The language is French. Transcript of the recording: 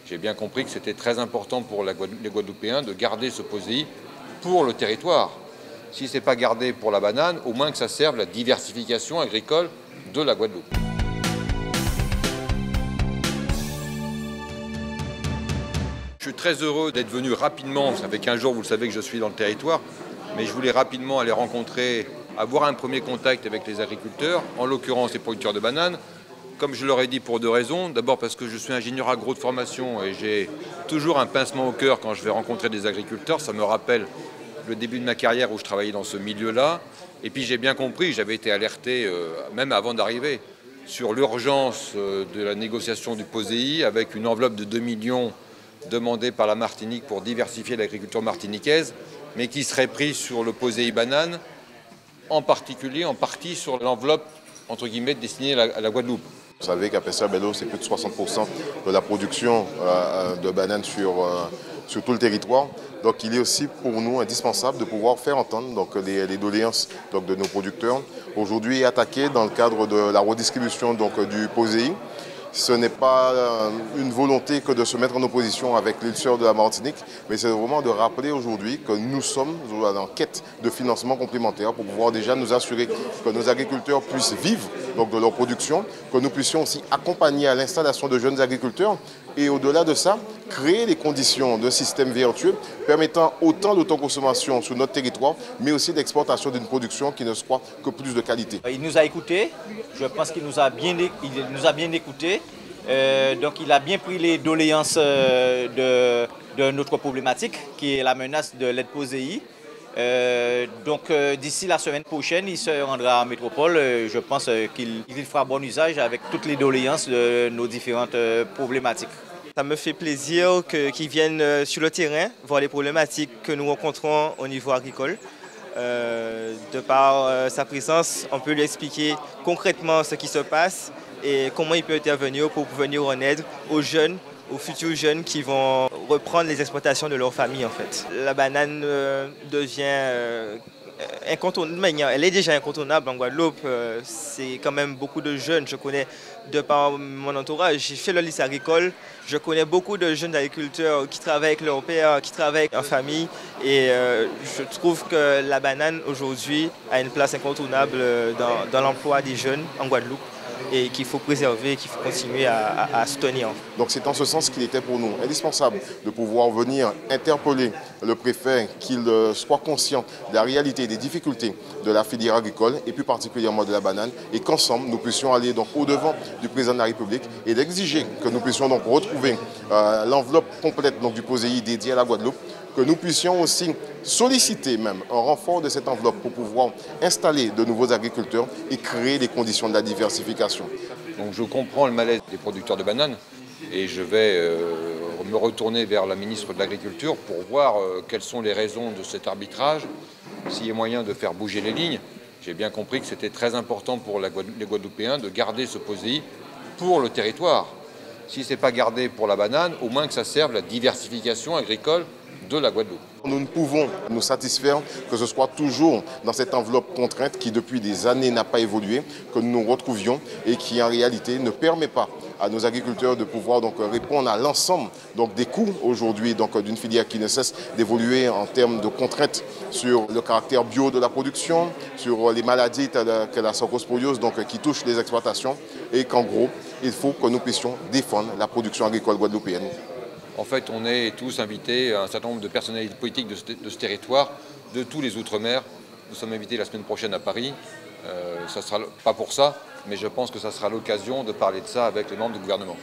J'ai bien compris que c'était très important pour les Guadeloupéens de garder ce POSEI pour le territoire. Si ce n'est pas gardé pour la banane, au moins que ça serve la diversification agricole de la Guadeloupe. Je suis très heureux d'être venu rapidement, ça fait 15 jours, vous le savez que je suis dans le territoire, mais je voulais rapidement aller rencontrer, avoir un premier contact avec les agriculteurs, en l'occurrence les producteurs de bananes. Comme je leur ai dit, pour deux raisons. D'abord parce que je suis ingénieur agro de formation et j'ai toujours un pincement au cœur quand je vais rencontrer des agriculteurs. Ça me rappelle le début de ma carrière où je travaillais dans ce milieu-là. Et puis j'ai bien compris, j'avais été alerté, même avant d'arriver, sur l'urgence de la négociation du POSEI avec une enveloppe de 2 millions demandée par la Martinique pour diversifier l'agriculture martiniquaise, mais qui serait prise sur le POSEI banane, en particulier, en partie sur l'enveloppe, entre guillemets, destinée à la Guadeloupe. Vous savez qu'à Pessia-Bello, c'est plus de 60% de la production de bananes sur tout le territoire. Donc il est aussi pour nous indispensable de pouvoir faire entendre les doléances de nos producteurs. Aujourd'hui attaquer dans le cadre de la redistribution du POSEI. Ce n'est pas une volonté que de se mettre en opposition avec l'île Sœur de la Martinique, mais c'est vraiment de rappeler aujourd'hui que nous sommes en quête de financement complémentaire pour pouvoir déjà nous assurer que nos agriculteurs puissent vivre de leur production, que nous puissions aussi accompagner à l'installation de jeunes agriculteurs et au-delà de ça, créer les conditions d'un système vertueux permettant autant d'autoconsommation sur notre territoire, mais aussi l'exportation d'une production qui ne soit que plus de qualité. Il nous a écoutés, je pense qu'il nous a bien écoutés, donc il a bien pris les doléances de notre problématique, qui est la menace de l'aide POSEI. Donc d'ici la semaine prochaine, il se rendra en métropole. Je pense qu'il fera bon usage avec toutes les doléances de nos différentes problématiques. Ça me fait plaisir qu'ils viennent sur le terrain voir les problématiques que nous rencontrons au niveau agricole. De par sa présence, on peut lui expliquer concrètement ce qui se passe et comment il peut intervenir pour venir en aide aux jeunes, aux futurs jeunes qui vont reprendre les exploitations de leur famille en fait. La banane devient incontournable, elle est déjà incontournable en Guadeloupe. C'est quand même beaucoup de jeunes, je connais de par mon entourage, j'ai fait le lycée agricole, je connais beaucoup de jeunes agriculteurs qui travaillent avec leur père, qui travaillent en famille et je trouve que la banane aujourd'hui a une place incontournable dans l'emploi des jeunes en Guadeloupe et qu'il faut préserver, qu'il faut continuer à soutenir. Donc c'est en ce sens qu'il était pour nous indispensable de pouvoir venir interpeller le préfet, qu'il soit conscient de la réalité des difficultés de la filière agricole et plus particulièrement de la banane et qu'ensemble nous puissions aller au-devant du président de la République et d'exiger que nous puissions retrouver l'enveloppe complète du POSEI dédié à la Guadeloupe, que nous puissions aussi solliciter même un renfort de cette enveloppe pour pouvoir installer de nouveaux agriculteurs et créer les conditions de la diversification. Donc je comprends le malaise des producteurs de bananes et je vais me retourner vers la ministre de l'Agriculture pour voir quelles sont les raisons de cet arbitrage, s'il y a moyen de faire bouger les lignes. J'ai bien compris que c'était très important pour les Guadeloupéens de garder ce POSEI pour le territoire. Si ce n'est pas gardé pour la banane, au moins que ça serve la diversification agricole de la Guadeloupe. Nous ne pouvons nous satisfaire que ce soit toujours dans cette enveloppe contrainte qui depuis des années n'a pas évolué, que nous nous retrouvions et qui en réalité ne permet pas à nos agriculteurs de pouvoir répondre à l'ensemble des coûts aujourd'hui d'une filière qui ne cesse d'évoluer en termes de contraintes sur le caractère bio de la production, sur les maladies telles que la sarcosporiose qui touchent les exploitations et qu'en gros il faut que nous puissions défendre la production agricole guadeloupéenne. En fait, on est tous invités, un certain nombre de personnalités politiques de ce territoire, de tous les Outre-mer. Nous sommes invités la semaine prochaine à Paris. Ça sera pas pour ça, mais je pense que ça sera l'occasion de parler de ça avec les membres du gouvernement.